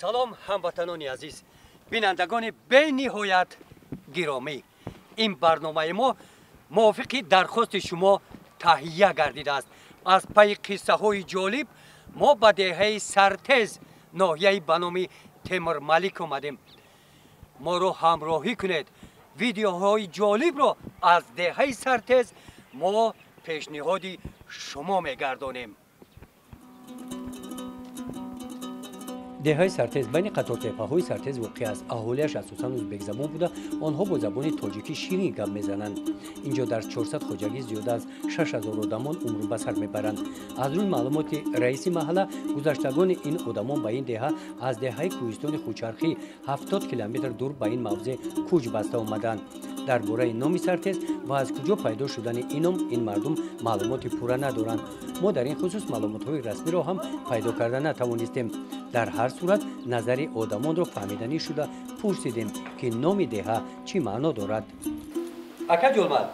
سلام هموطنان عزیز، بینندگان به نهایت گرامی. این برنامه ما موافق درخواست شما تهیه گردیده است. از پی قصه های جالب ما به دهه سرتیز ناحیه به نام تیمور ملک آمدیم. ما رو همراهی کنید. ویدیوهای جالب را از دهه سرتیز ما پیشنهاد شما میگردانیم. دههای سرتیز بین قطارتپه‌های سرتیز واقع است. اهالیش اساساً ازبک زبان بوده. آنها با زبان تاجیکی شیرین گپ میزنند. اینجا در 400 خواجگی زیاد از 6000 آدمان عمر به سر میبرند. از روی معلومات رئیس محله گذشتگان این آدمان به این دهه از دهه کوهستان خوچرخی 70 کیلومتر دور به این موضع کوچ بسته آمدند. درباره نام سرتیز و از کجا پیدا شدن این نام این مردم معلومات پوره ندارند. ما در این خصوص معلومات‌های رسمی را هم پیدا کرده نتوانستیم. در هر صورت نظر آدمان را فهمیدنی شده پرسیدیم که نام دهه چی معنا دارد. اکا جلمال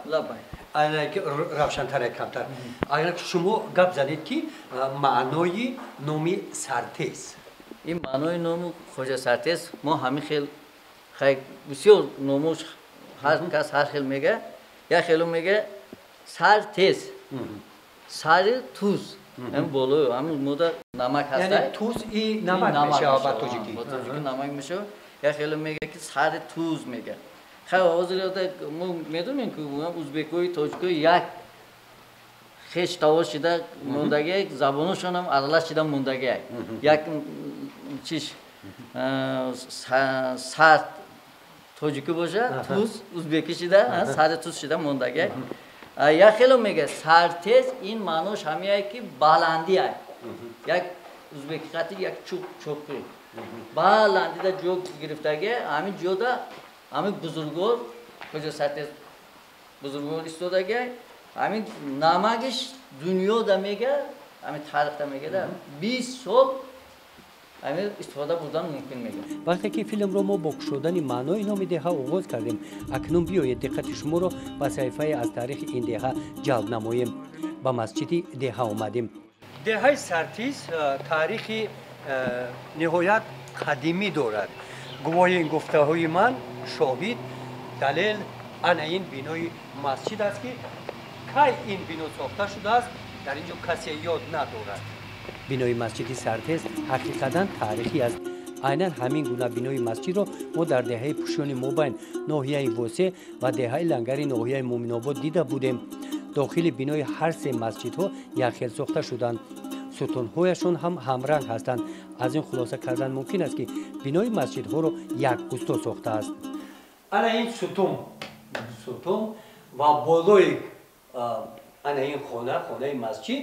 روشن‌تر کمتر. اگر شما گپ زدید که معنای نام سرتیز این معنای نام خواجه سرتیز ما همین خیلی بسیار نامش هر کس هر خیلی میگه. یا خیلی میگه سرتیز سر توز هم بالو همون مودا نمک هست. یعنی توز این نمک میشه با تاجیکی. با تاجیکی نمک میشه. یا خیلی میگه که سر توز میگه. خیلی حاضر ما میدونیم که ازبکوی تاجیکوی یک خیش تاوش شده موندگی زبانشون هم ارلش شده موندگی. یک چیش سر تاجیکی باشه توز ازبکی شده سر توز شده موندگی. یا خیلی میگه سرتیز این معناش همیه که بلندی است. یک ازبکی خطی یک چوبی بلندی دا جو گرفتگی همین جو دا همین بزرگور کجا سرتیز بزرگور استودگی همین نمکش دنیا دا میگه همین تاریخ دا میگه دا 20 سال همین استفاده بودن ممکن میگه. وقتی که فیلم رو ما با گشودن معنای نام دهه آغاز کردیم اکنون بیایید دقت شما رو به صحیفه از تاریخ این دهه جلب نماییم. با مسجد دهه آمدیم. دهه سرتیز تاریخی نهایت قدیمی دارد. گواهی این گفته های من شاهد دلیل آن این بینای مسجد است که کی این بنا ساخته شده است در اینجا کسی یاد ندارد. بینای مسجد سرتیز حقیقتا تاریخی است. عیناً همین گونه بینای مسجد را ما در دهه پوشیان مابین ناحیه واسه و دهه لنگری ناحیه مومن آباد دیده بودیم. داخل بینای هر سه مسجدها یخیل ساخته شدند. ستون‌هایشان هم همرنگ هستند. از این خلاصه کردن ممکن است که بینای مسجدها را یک استا ساخته است. انا این ستون و بالای انا این خانه مسجد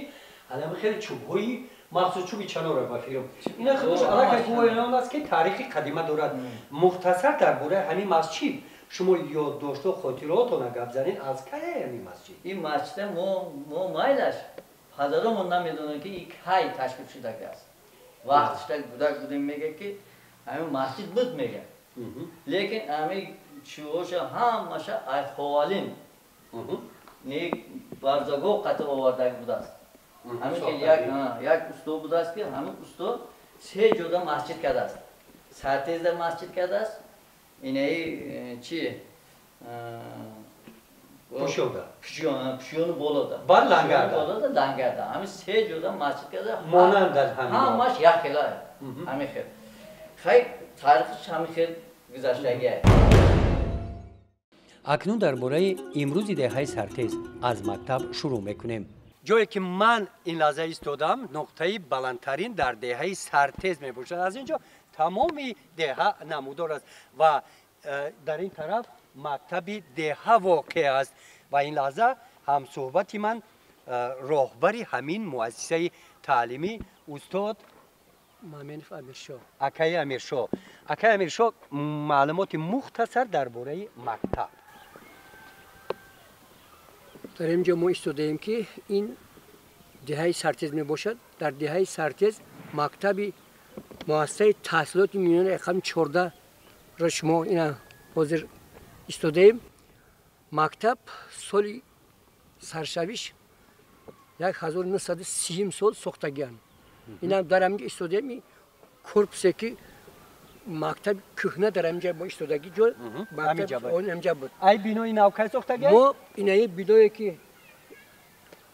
انا خیلی چوب‌های مخصوص چوبی چنار بفیرم. اینا خودش علاقه گویی است که تاریخی قدیمی دارد. مختصر درباره همین مسجد شما یادداشت و خاطراتتون گپ زنید از کی همین مسجد؟ این مسجد ما مایلش حضرتمون نمیدونن که این کی تشکیل شده است. وقتش بودیم میگه که همین مسجد بود میگه. لیکن همین چوش همش از حوالین نیک برزگاه قطع آورده بوده است. همین که یک استو بوده است که همین استو سه جدا مسجد کرده است. سرتیز در مسجد کرده است. اینه چیه؟ پوشیون بالا ده. بر لنگر ده. لنگر ده. همین سه جدا مسجد کرده. مانند از همین. همش یک خیلی. همین خیلی. خیلی تاریخش همین خیلی گذشتگیه. اکنون درباره امروز دهه سرتیز از مکتب شروع میکنیم. جایی که من این لحظه ایستادم نقطه بلندترین در دهه سرتیز میباشد. از اینجا تمام دهه نمودار است و در این طرف مکتب دهه واقع است و این لحظه هم صحبت من راهبری همین مؤسسه تعلیمی استاد مامنف امیرشاه اکای امیرشاه معلومات مختصر درباره مکتب. در اینجا ما ایستادیم که این دهه سرتیز می باشد. در دهه سرتیز مکتب مؤسسه تحصیلات میان رقم 14 را شما اینا حاضر ایستادیم. مکتب سال سرشویش 1930 سال ساختگی. این هم در همینجا ایستادیم. کرپسی که مکتب کهنه در اینجا با ایستادگی جو مکتب اون اینجا بود. ای بینوی نو کی ساخته گه؟ ما اینایی بیدایی که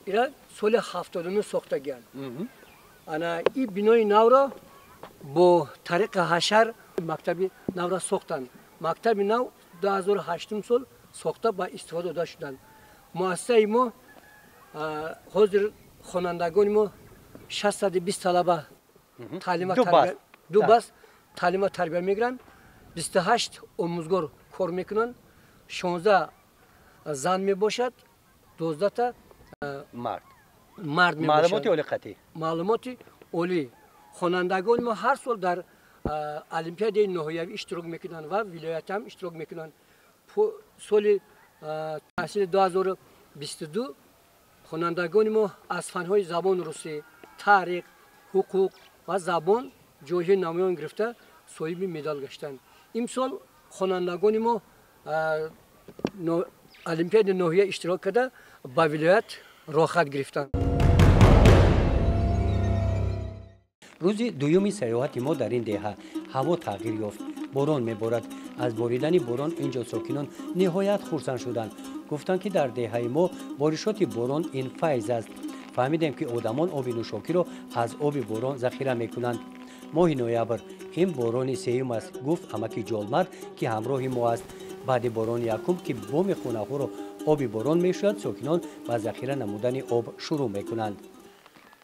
اینا سال 79 ساخته گیان. انا این بینای نو را با طریق حشر مکتب نو را ساختن. مکتب نو 2008 سال ساخته با استفاده داشتن. مؤسسه ما حاضر خوانندگان ما 620 طلبه تعلیم تربیت دو بس تعلیم تربیت میگیرن 28 آموزگار کار میکنن 16 زن میباشد 12 تا مرد میباشد معلومات اولی قطعی معلومات اولی خوانندگان ما هر سال در المپیاد نهایی اشتراک میکنن و ولایت هم اشتراک میکنن سال تحصیل 2022 خوانندگان ما از فنهای زبان روسی تاریخ حقوق و زبان جایزه نمایان گرفته صاحب مدال گشتند. امسال خوانندگان ما المپیاد نهایی اشتراک کرده با ولایت راحت گرفتند. روز دومی سیاحت ما در این دهه هوا تغییر یافت. باران میبارد. از باریدن باران اینجا ساکنان نهایت خرسند شدند. گفتند که در دهه ما بارشات باران این فیض است. فهمیدیم که آدمان آب نوشاکی را از آب باران ذخیره میکنند. ماه نوامبر این باران سوم است، گفت امکی جالمرد که همراه ما است. بعد باران یکم که بام خانه ها را آب باران میشود، ساکنان با ذخیره نمودن آب شروع میکنند.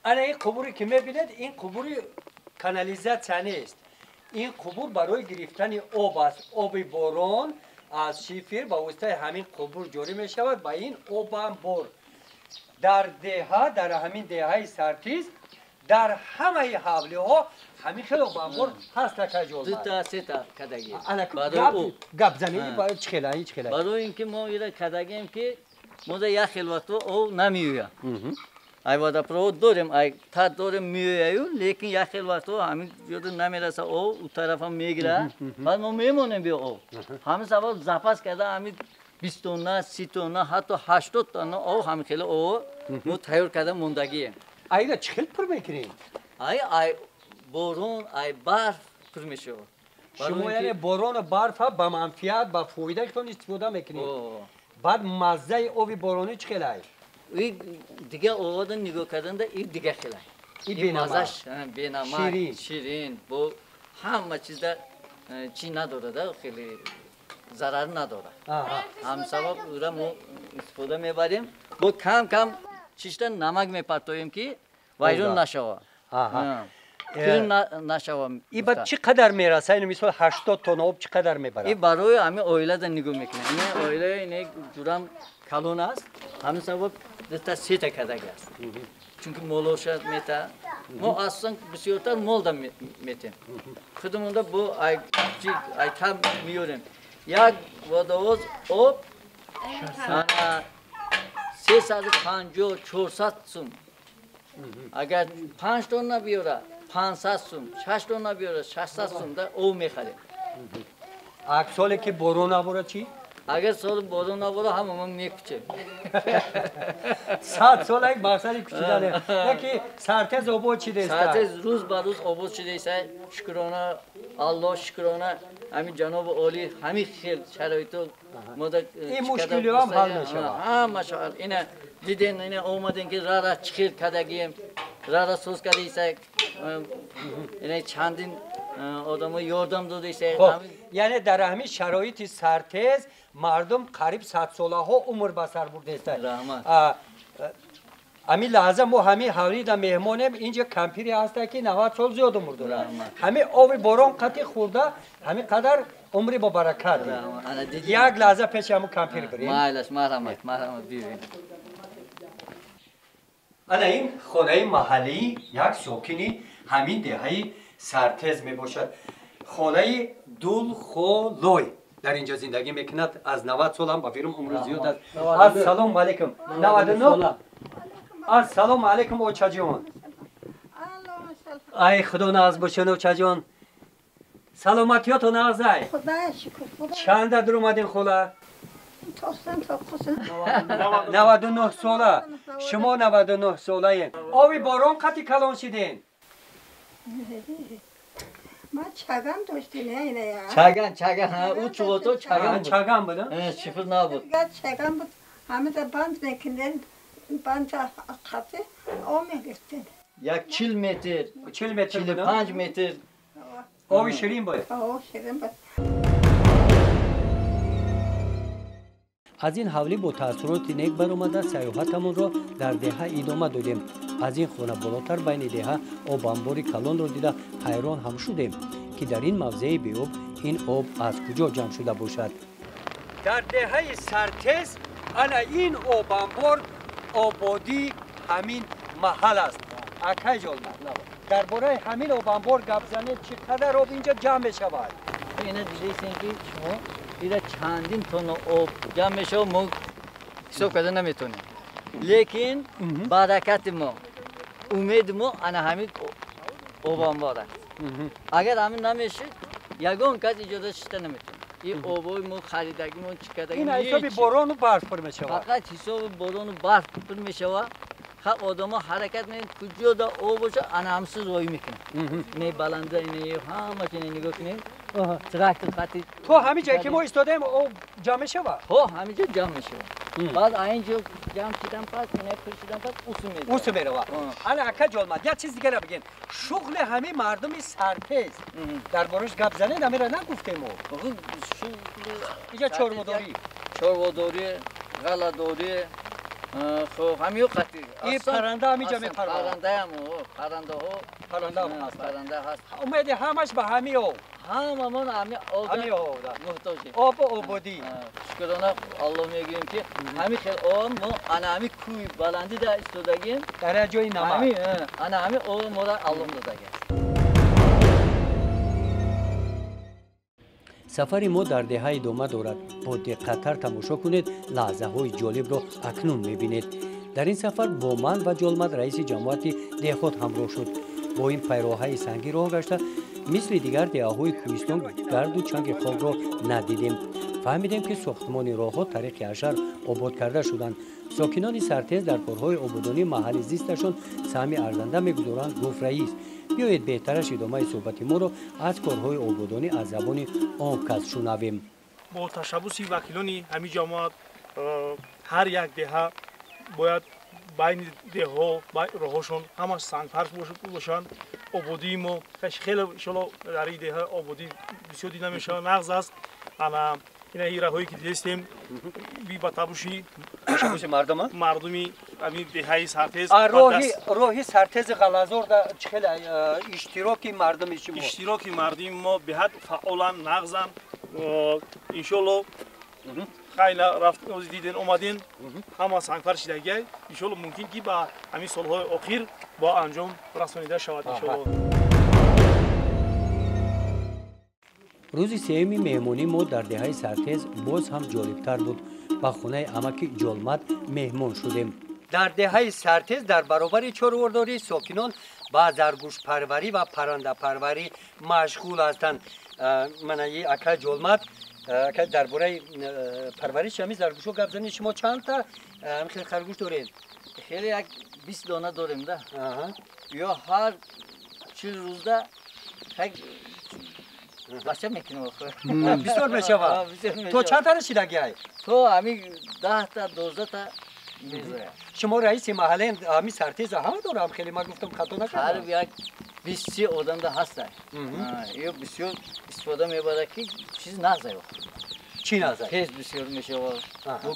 انا این قبوری که میبینید این قبوری کانالیزاسیون است. این قبور برای گرفتن آب است. آب باران از شیفر با واسطه همین قبور جاری می شود با این آب هم بار. در همین دهه سرتیز در همه حوله ها همین خیلی آب بار هست که جور دو تا سه تا کدگی گپ زنید برای چخیله برای اینکه ما ایره کدگیم که ما در یک خیلی وقت او نمیویم ای وقت پرو داریم ای تا داریم میویم لیکن یک خیلی وقت همین یادم نمیرسه او طرف هم میگیره بعد ما میمونیم بیا او همین سوال زپاس کرده همین 20 تونه 30 تونه حتی 80 تونه او همین خیلی او ما تیار کرده موندگیه اینا چخیل پر میکنیم ای بارون ای برف پر میشه شما یعنی باران و برف ها با منفعت با فایدهشون استفاده میکنید بعد مزه آب بارانی چخیله این دیگه آواد نگاه کردن ده این دیگه خیلی این مزش بینما شیرین با همه چیز ده چی نداره ده خیلی ضرر نداره هم سبب اورا ما استفاده میبریم با کم کم چیشتن نمک میپرتویم که ویرون نشوه کرم نشوه این بعد چقدر میرسه؟ این مثال 80 تن آب چقدر میبره؟ این برای همه اویله ده نگاه میکنه این اویله اینه جورم کلون است همین سبب دسته 3 تا کدک است چونکه مولوشت میته ما اصلا بسیارتر مول دا میتیم خودمون دا با ای کم میوریم یک ودوز آب 350 400 سوم اگر 5 تن بیاره 500 سوم 6 تن بیاره 600 سوم دا او میخریم سالی که بارون نباره چی؟ اگر سال بارون نباره همون میکچیم 100 سال یک مقصد کشیدنه یکی سرتز آباد چیده است سرتز روز به روز آباد شده است شکرانه الله شکرانه همین جناب عالی همین خیل شرایطو مدت این مشکلی هم حل میشه ماشاءالله اینا دیدین اینا اومدن که را چخیر کدگیم را سوز کردی است اینا چندین آدم یاردم داده است یعنی در همین شرایط سرتز مردم قریب 100 ساله ها عمر به سر برده است همین لحظه ما همین حولی در مهمانیم اینجا کمپیری هسته که 90 سال زیاد عمر داره همین آب باران قطعی خورده همین قدر عمری با برکت یک لحظه پیش همون کمپیر بریم مایلش مرحمت بیریم انا این خانه محلی یک ساکنی همین دهه سرتز می باشد خانه دولخولوی در اینجا زندگی میکند از 90 سال هم با فیرم عمر زیاد است السلام علیکم 99 السلام علیکم اوچا جان ای خدا ناز باشن اوچا جان سلامتیاتون ارزای خدا شکر چند در اومدین خلا 99 ساله شما 99 ساله این آبی باران قطعی کلان شدین ما چگم داشتی نه اینه یا Çagan ha o çikolata çagan bu. Çagan bu da. Evet şifır ne bu? دیگه چگم بود همه تا بند میکندن بند خطه او میگفتن Ya kilometre, Çil metre bu da. 5 metre. O şirin bu. او شیرین بود از این حوالی با تاثیرات نیک برآمده سیاحتمون را در دهه ادامه دادیم. از این خانه بالاتر بین دهه آب انباری کلان را دیده حیران هم شدیم که در این موضع بیاب این آب از کجا جمع شده باشد. در دهه سرتز انا این آب انبار آبادی همین محل است. اکای جلمه. درباره همین آب انبار گپ زنید چقدر آب اینجا جمع می شود؟ Yine diyeceksin ki şunu bir de çandin tonu o cameşo mu hesap kadar nemetoni. Lekin barakat mu, umid mu ana hamid obam var. Agar amin nameşi yagon kat icaza şişte nemetoni. İyi oboy mu xaridagi mu çıkadagi. این حسابی باران و برف پر می شود. Fakat hesabı boronu barf pırmeşeva. Ha odama hareket ne kucu da o boşa anamsız oy mikne. Ne balanda ne hamasını ne gökne. Traktör kati. تو همین جایی که ما ایستادیم او جمع شود. Ho hamice cam meşe. Baz aynı cam çiğden pas ne kırşıdan pas usume. اوس میره وا انا اکا جلمد یه چیز دیگه بگین شغل همه مردم سرتز دربارش گپ زنید همه را نگفتیم ما Şu اینجا چرمداری Çorvodori, galadori. خب همی قطعی. این پرنده همیجا میپرونه. پرنده هم او پرنده ها. پرنده هم هست. پرنده هست. اومدی همش به همی او هممون همی همی او محتاجیم. آب آبادی شکرانه الله میگیم که همی خیلی آب ما انا همی کوی بلندی در استودگیم. درجه همی نمک انا همی آب ما را الله دادگیم. سفر ما در دهه ادامه دارد. با دقت‌تر تماشا کنید لحظه های جالب را اکنون میبینید. در این سفر با من و جلمد رئیس جماعت دهخود همراه شد. با این پیراهای سنگی راه گشته مثل دیگر دهه‌های کوهستان گرد و چنگ خاک را ندیدیم. فهمیدیم که ساختمان راه‌ها طریق اشر آباد کرده شدند. ساکنان سرتز در کارهای آبادانی محل زیستشان سهم ارزنده می‌گذارند گفت رئیس. بیایید بهترش ادامه صحبت ما را از کارهای آبادانی از زبان آن کس شنویم. با تشبوس وکیلان همین جماعت هر یک دهه باید بین دهها راهشون همش سنگفرش باشند. آبادی ما خیلی انشالله در این دهه آبادی بسیار دیده میشه نقض است. انا این راههایی که دیدیم بی بتابوشی تشبوس مردم مردمی همین دهه سرتز راهی سرتز غلازور در چخیل اشتراکی مردمی شما اشتراکی مردم ما به حد فعالا نقضن انشالله خیلی رفت از دیدن اومدین همه سنگفر شدگی انشالله ممکن که با همین سالهای اخیر با انجام رسانیده شود انشالله. روز سوم مهمانی ما در دهه سرتز باز هم جالبتر بود. با خانه عمک جلمد مهمان شدیم. در دهه سرتز در برابر چرورداری ساکنان با زرگوش پروری و پرنده پروری مشغول هستند. من اکا جلمد که درباره پروریش همین زرگوشو گپ زنید شما چند تا خیلی خرگوش دارید؟ خیلی یک 20 دانه داریم ده. یا هر 40 روزه بچه میکنه بخور. بسیار میشود. تو چند تا رسیدگی هایی؟ تو همین 10 تا 12 تا میذاره. شما رئیس محله همین سرتز همه دارم خیلی ما گفتم خطا نکردم. هر یک 20 آدم ده هست. یا بسیار استفاده میبره که چیز نزده. چی نزده؟ تیز بسیار میشه و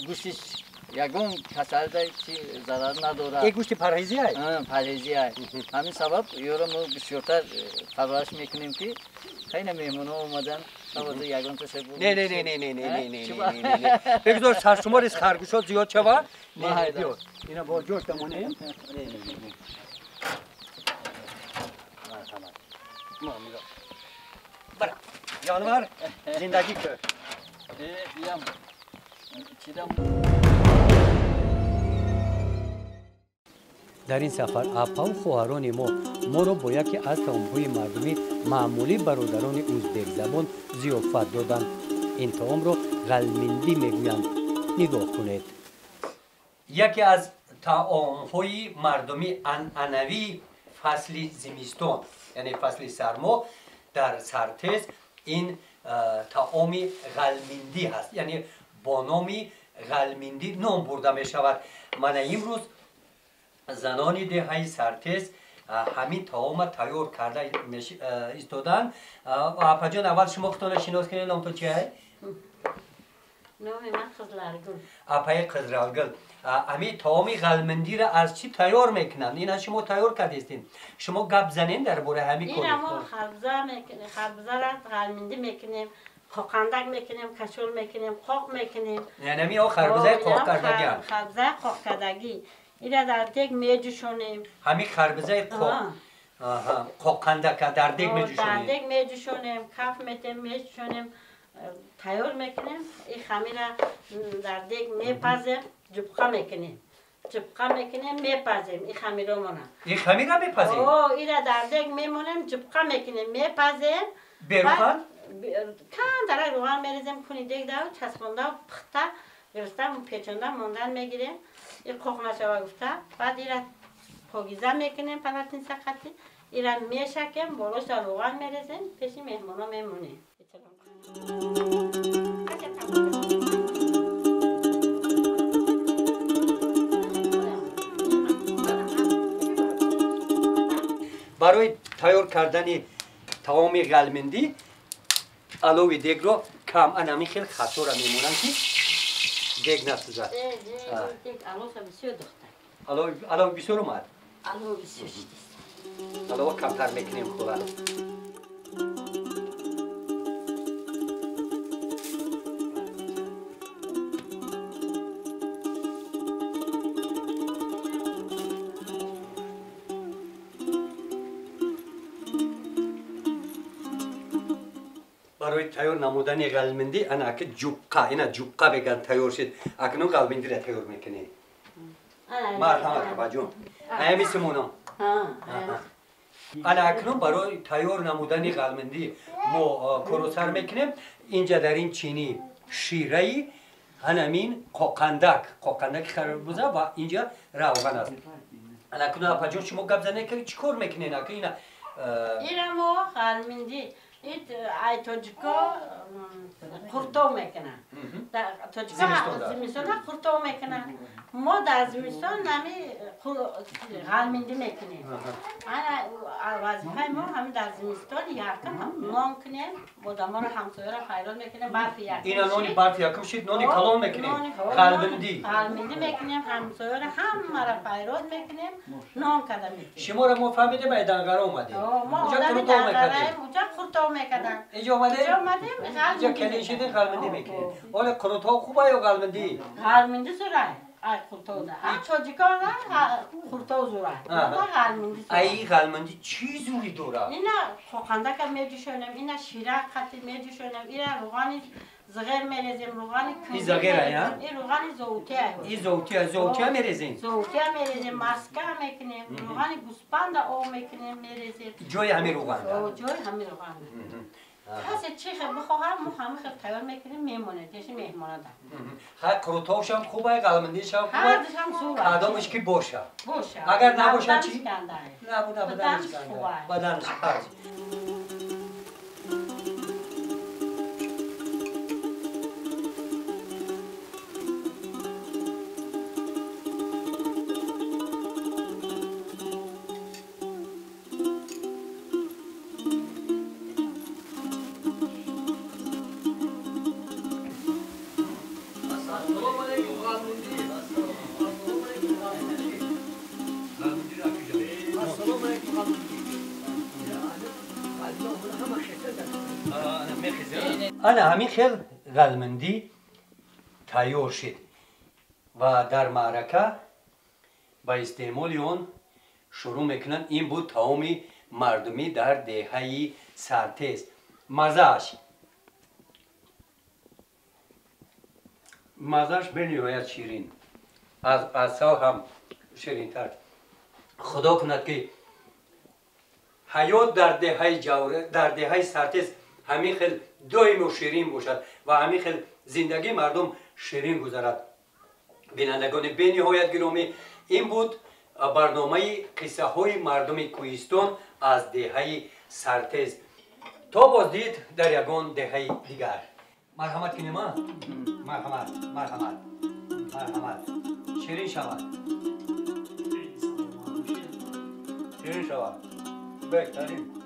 گوشتش یگون کسر ده چی ضرر نداره. یک گوشت پرهیزی هست؟ پرهیزی هست. همین سبب یورو ما بسیارتر پرورش میکنیم که خیلی مهمونا اومدن سبب یگون تو سه بود. نه بگذار سرشمار از خرگوشات زیاد شود. نه بیار اینا با جوش تمونه. برا جانور زندگی کر. بیام چیدم. در این سفر اپا و خواهران ما را با یکی از طعام‌های مردمی معمولی برادران ازبک زبان ضیافت دادند. این طعام را غلمندی میگویند. نگاه کنید. یکی از طعام‌های مردمی عنعنوی فصل زمستان یعنی فصل سرما در سرتز این طعام غلمندی هست، یعنی با نام غلمندی نام برده می شود. من امروز زنان دهه سرتز همین طعام تیار کرده ایستادن. اپا جان اول شما خودتان شناس کنید، نام تو چیه؟ نام من قزلرگل. اپای قزلرگل. همین طعام غلمندی را از چی تیار میکنند؟ این شما تیار کردید. شما گپ زنین درباره همین کار. این ما خربزه میکنیم، خربزه را غلمندی میکنیم، قاقندک میکنیم، کشول میکنیم، قاق میکنیم. یعنی می خربزه قاق کردگی. خربزه قاق کردگی. این را در دیگ میجوشونیم. همین خربزه قاقندک در دیگ میجوشونیم. در دیگ میجوشونیم، کف میجوشونیم، تیار میکنیم. این خمیر را در دیگ میپزیم، جبقه میکنیم. جبقه میکنیم میپزیم این خمیر رو مونه. این خمیر را میپزیم؟ این را در دیگ میمونیم، جبقه میکنیم میپزیم. بروغن؟ کم در روغن میریزیم کنی دیگ دار چسبونده پخته گرفته پیچونده موندن میگیریم. این قوق نشوه گفته بعد این را پاکیزه میکنیم پلاتین سقطی این را میشکیم بالاش در روغن میریزیم پیش مهمانا میمونیم. برای تیار کردن طعام غلمندی علاوه دیگ رو کم انمی خیلی خطا را میمونن که دیگ نسوزد. دیگ علاوه بسیار دختر. علاوه بسیار اومد؟ علاوه بسیار شدیست. علاوه کمتر میکنیم خوبه. برای تیار نمودن غلمندی انا که جوقا اینا جوقا بگن تیار شد اکنون غلمندی را تیار میکنی. مرحمت بجون. همی سمونا. انا اکنون برای تیار نمودن غلمندی ما کروسر میکنیم. اینجا در این چینی شیره هنمین قاقندک خربوزه و اینجا روغن است. انا اکنون اپا جون شما گپ زنه که چیکار میکنین اکنون اینا؟ اینا ما غلمندی ای توجکا قرطو میکنن. توجکا زمستان قرطو میکنن. ما در زمستان نمی غلمندی میکنیم. انا وظیفه ما همین در زمستان یکم نان کنیم. بادام رو همسایه را خیرات میکنیم. برف یکم. اینا نانی برف یکم شد نانی کلان میکنیم. غلمندی میکنیم. همسایه را همه را خیرات میکنیم. نان کده میکنیم. شما را ما فهمیده باید دنگره اومدیم. ما آدمی دنگره اونجا قرطو میکردن. اینجا اومدیم؟ اینجا غلمندی کلی شده غلمندی میکنیم. حالا قروت ها خوبه یا غلمندی؟ غلمندی زوره. ای قرطو ده. چاجیکا ده قرطو زوره. غلمندی زوره. ای غلمندی چی زوری دوره؟ اینا قاقندک میجوشونیم. اینا شیره قطعی میجوشونیم. اینا روغانی زغیر میریزیم. روغانی کوزی این زغیره یا؟ این روغانی زوتیه. این زوتیه میریزین؟ زوتیه میریزیم. مسکه میکنیم. روغانی گوسپند او میکنیم میریزیم. جای همین روغن ده؟ جای همین روغن ده. کسی چی خیلی بخواهد ما همه خیلی تیار میکنیم میمونه دیشی مهمانه ده. هر قروتاش هم خوبه غلمندیش هم خوبه. هر دوش هم خوبه. آدمش که باشه. باشه. اگر نباشه چی؟ بدنش بدنش کنده. بدنش پرد. انا همین خیلی غلمندی تیار شد و در معرکه با استعمال اون شروع میکنن. این بود طعام مردمی در دهه سرتز. مزهش بنیاید شیرین، از عسل هم شیرین تر. خدا کند که حیات در دهه سرتز همین خیلی دائم و شیرین باشد و همین خیلی زندگی مردم شیرین گذرد. بینندگان به نهایت گرامی، این بود برنامه قصه های مردم کوهستان از دهه سرتز. تا بازدید در یگان دهه دیگر. مرحمت کنیم ها؟ مرحمت مرحمت مرحمت. شیرین شود. شیرین شود. بهترین.